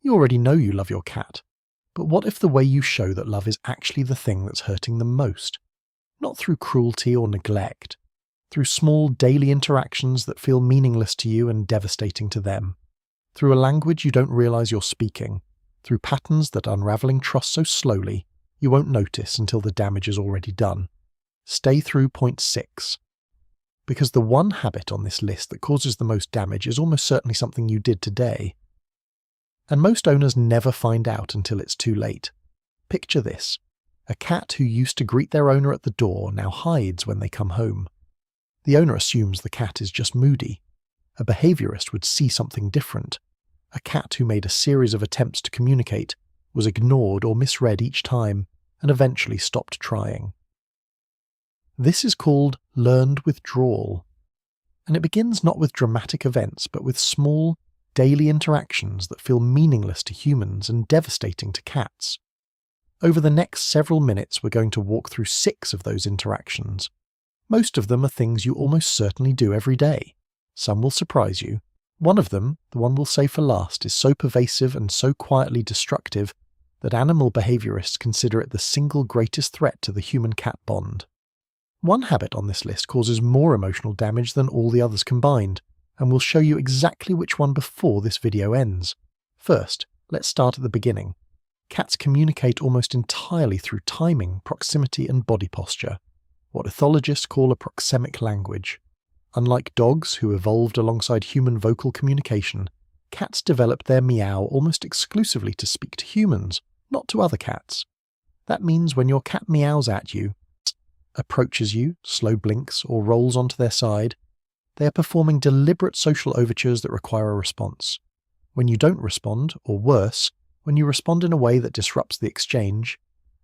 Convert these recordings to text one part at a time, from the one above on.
You already know you love your cat, but what if the way you show that love is actually the thing that's hurting them most? Not through cruelty or neglect, through small daily interactions that feel meaningless to you and devastating to them, through a language you don't realize you're speaking, through patterns that unraveling trust so slowly you won't notice until the damage is already done. Stay through point 6. Because the one habit on this list that causes the most damage is almost certainly something you did today. And most owners never find out until it's too late. Picture this. A cat who used to greet their owner at the door now hides when they come home. The owner assumes the cat is just moody. A behaviourist would see something different. A cat who made a series of attempts to communicate was ignored or misread each time and eventually stopped trying. This is called learned withdrawal, and it begins not with dramatic events but with small, daily interactions that feel meaningless to humans and devastating to cats. Over the next several minutes we're going to walk through 6 of those interactions. Most of them are things you almost certainly do every day. Some will surprise you. One of them, the one we'll save for last, is so pervasive and so quietly destructive that animal behaviourists consider it the single greatest threat to the human-cat bond. One habit on this list causes more emotional damage than all the others combined, and we'll show you exactly which one before this video ends. First, let's start at the beginning. Cats communicate almost entirely through timing, proximity, and body posture, what ethologists call a proxemic language. Unlike dogs, who evolved alongside human vocal communication, cats developed their meow almost exclusively to speak to humans, not to other cats. That means when your cat meows at you, approaches you, slow blinks, or rolls onto their side, they are performing deliberate social overtures that require a response. When you don't respond, or worse, when you respond in a way that disrupts the exchange,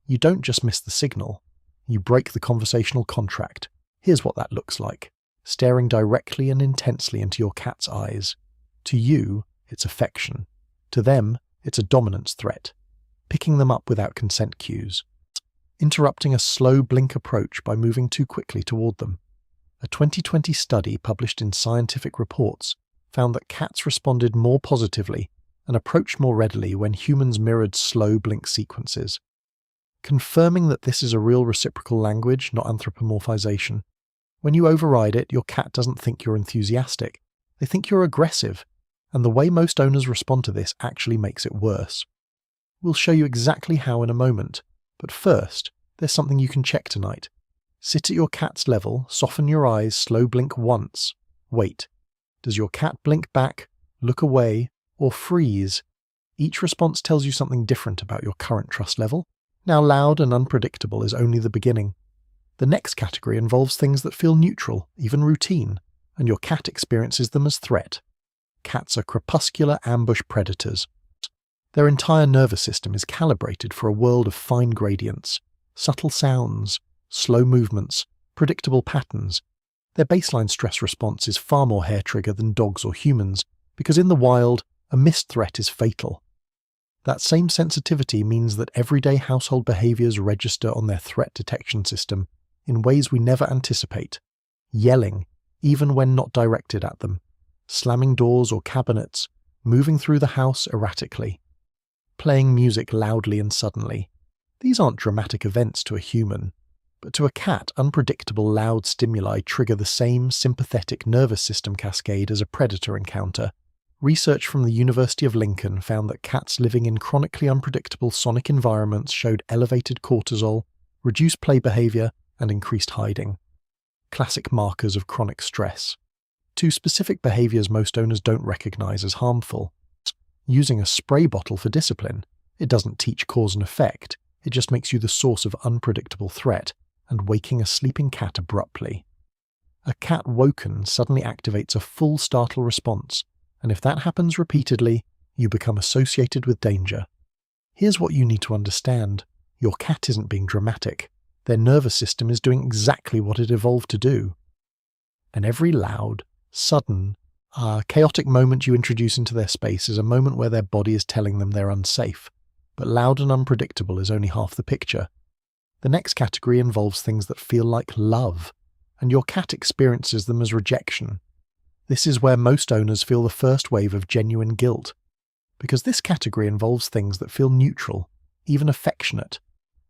you don't just miss the signal, you break the conversational contract. Here's what that looks like. Staring directly and intensely into your cat's eyes. To you, it's affection. To them, it's a dominance threat. Picking them up without consent cues. Interrupting a slow blink approach by moving too quickly toward them. A 2020 study published in Scientific Reports found that cats responded more positively and approached more readily when humans mirrored slow blink sequences, confirming that this is a real reciprocal language, not anthropomorphization. When you override it, your cat doesn't think you're enthusiastic. They think you're aggressive, and the way most owners respond to this actually makes it worse. We'll show you exactly how in a moment, but first, there's something you can check tonight. Sit at your cat's level, soften your eyes, slow blink once. Wait. Does your cat blink back, look away, or freeze? Each response tells you something different about your current trust level. Now, loud and unpredictable is only the beginning. The next category involves things that feel neutral, even routine, and your cat experiences them as threat. Cats are crepuscular ambush predators. Their entire nervous system is calibrated for a world of fine gradients, subtle sounds, slow movements, predictable patterns. Their baseline stress response is far more hair-trigger than dogs or humans, because in the wild, a missed threat is fatal. That same sensitivity means that everyday household behaviours register on their threat detection system in ways we never anticipate. Yelling, even when not directed at them. Slamming doors or cabinets, moving through the house erratically. Playing music loudly and suddenly. These aren't dramatic events to a human, but to a cat, unpredictable loud stimuli trigger the same sympathetic nervous system cascade as a predator encounter. Research from the University of Lincoln found that cats living in chronically unpredictable sonic environments showed elevated cortisol, reduced play behaviour, and increased hiding. Classic markers of chronic stress. 2 specific behaviours most owners don't recognise as harmful. Using a spray bottle for discipline. It doesn't teach cause and effect, it just makes you the source of unpredictable threat, and waking a sleeping cat abruptly. A cat woken suddenly activates a full startle response, and if that happens repeatedly, you become associated with danger. Here's what you need to understand. Your cat isn't being dramatic. Their nervous system is doing exactly what it evolved to do. And every loud, sudden, chaotic moment you introduce into their space is a moment where their body is telling them they're unsafe. But loud and unpredictable is only half the picture. The next category involves things that feel like love, and your cat experiences them as rejection. This is where most owners feel the first wave of genuine guilt. because this category involves things that feel neutral, even affectionate,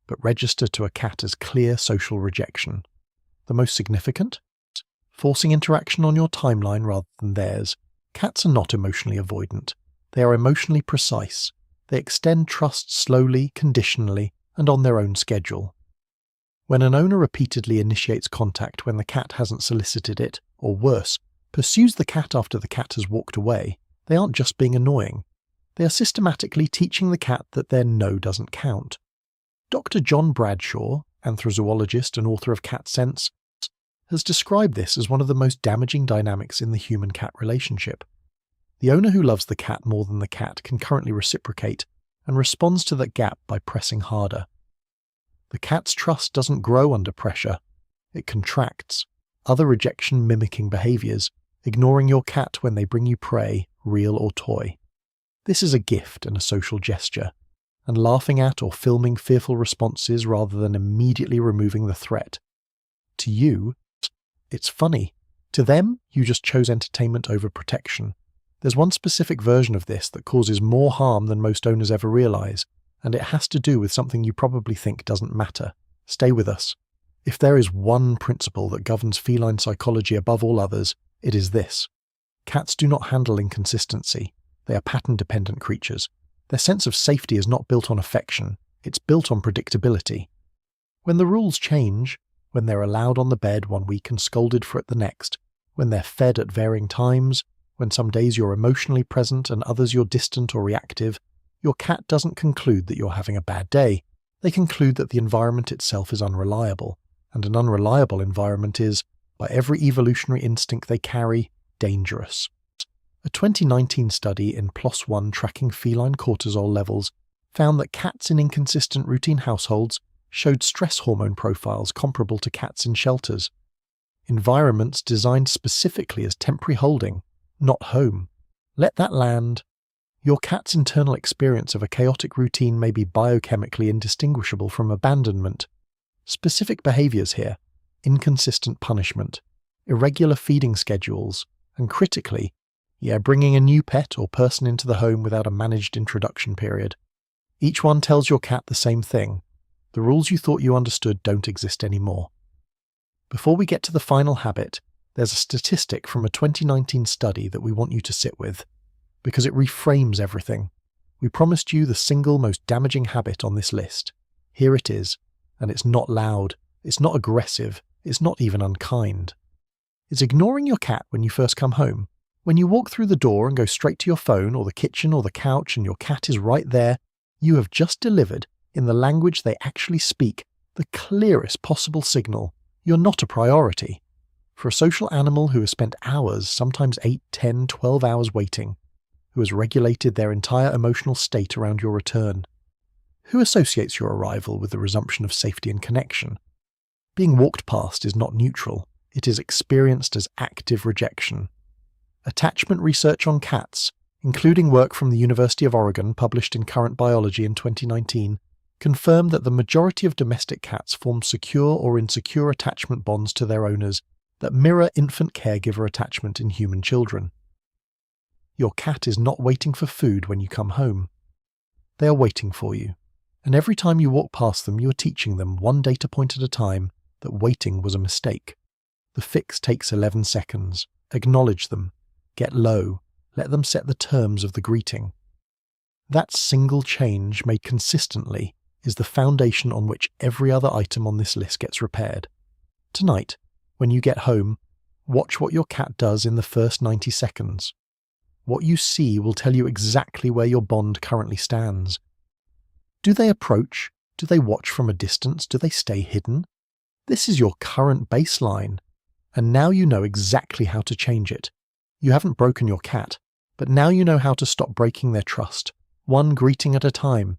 but register to a cat as clear social rejection. The most significant? Forcing interaction on your timeline rather than theirs. Cats are not emotionally avoidant. They are emotionally precise. They extend trust slowly, conditionally, and on their own schedule. When an owner repeatedly initiates contact when the cat hasn't solicited it, or worse, pursues the cat after the cat has walked away, they aren't just being annoying. They are systematically teaching the cat that their no doesn't count. Dr. John Bradshaw, anthrozoologist and author of Cat Sense, has described this as one of the most damaging dynamics in the human-cat relationship. The owner who loves the cat more than the cat can currently reciprocate and responds to that gap by pressing harder. The cat's trust doesn't grow under pressure. It contracts. Other rejection-mimicking behaviours, ignoring your cat when they bring you prey, real or toy. This is a gift and a social gesture, and laughing at or filming fearful responses rather than immediately removing the threat. To you, it's funny. To them, you just chose entertainment over protection. There's one specific version of this that causes more harm than most owners ever realise, and it has to do with something you probably think doesn't matter. Stay with us. If there is one principle that governs feline psychology above all others, it is this. Cats do not handle inconsistency. They are pattern-dependent creatures. Their sense of safety is not built on affection, it's built on predictability. When the rules change, when they're allowed on the bed one week and scolded for it the next, when they're fed at varying times, when some days you're emotionally present and others you're distant or reactive, your cat doesn't conclude that you're having a bad day. They conclude that the environment itself is unreliable, and an unreliable environment is, by every evolutionary instinct they carry, dangerous. A 2019 study in PLOS ONE tracking feline cortisol levels found that cats in inconsistent routine households showed stress hormone profiles comparable to cats in shelters. Environments designed specifically as temporary holding, not home. Let that land. Your cat's internal experience of a chaotic routine may be biochemically indistinguishable from abandonment. Specific behaviours here: inconsistent punishment, irregular feeding schedules, and critically, bringing a new pet or person into the home without a managed introduction period. Each one tells your cat the same thing. The rules you thought you understood don't exist anymore. Before we get to the final habit, there's a statistic from a 2019 study that we want you to sit with, because it reframes everything. We promised you the single most damaging habit on this list. Here it is, and it's not loud, it's not aggressive, it's not even unkind. It's ignoring your cat when you first come home. When you walk through the door and go straight to your phone or the kitchen or the couch and your cat is right there, you have just delivered, in the language they actually speak, the clearest possible signal: you're not a priority. For a social animal who has spent hours, sometimes 8, 10, 12 hours waiting, who has regulated their entire emotional state around your return, who associates your arrival with the resumption of safety and connection? Being walked past is not neutral, it is experienced as active rejection. Attachment research on cats, including work from the University of Oregon published in Current Biology in 2019, confirmed that the majority of domestic cats form secure or insecure attachment bonds to their owners that mirror infant caregiver attachment in human children. Your cat is not waiting for food when you come home. They are waiting for you, and every time you walk past them you are teaching them, one data point at a time, that waiting was a mistake. The fix takes 11 seconds. Acknowledge them. Get low. Let them set the terms of the greeting. That single change made consistently is the foundation on which every other item on this list gets repaired. Tonight, when you get home, watch what your cat does in the first 90 seconds. What you see will tell you exactly where your bond currently stands. Do they approach? Do they watch from a distance? Do they stay hidden? This is your current baseline, and now you know exactly how to change it. You haven't broken your cat, but now you know how to stop breaking their trust, one greeting at a time,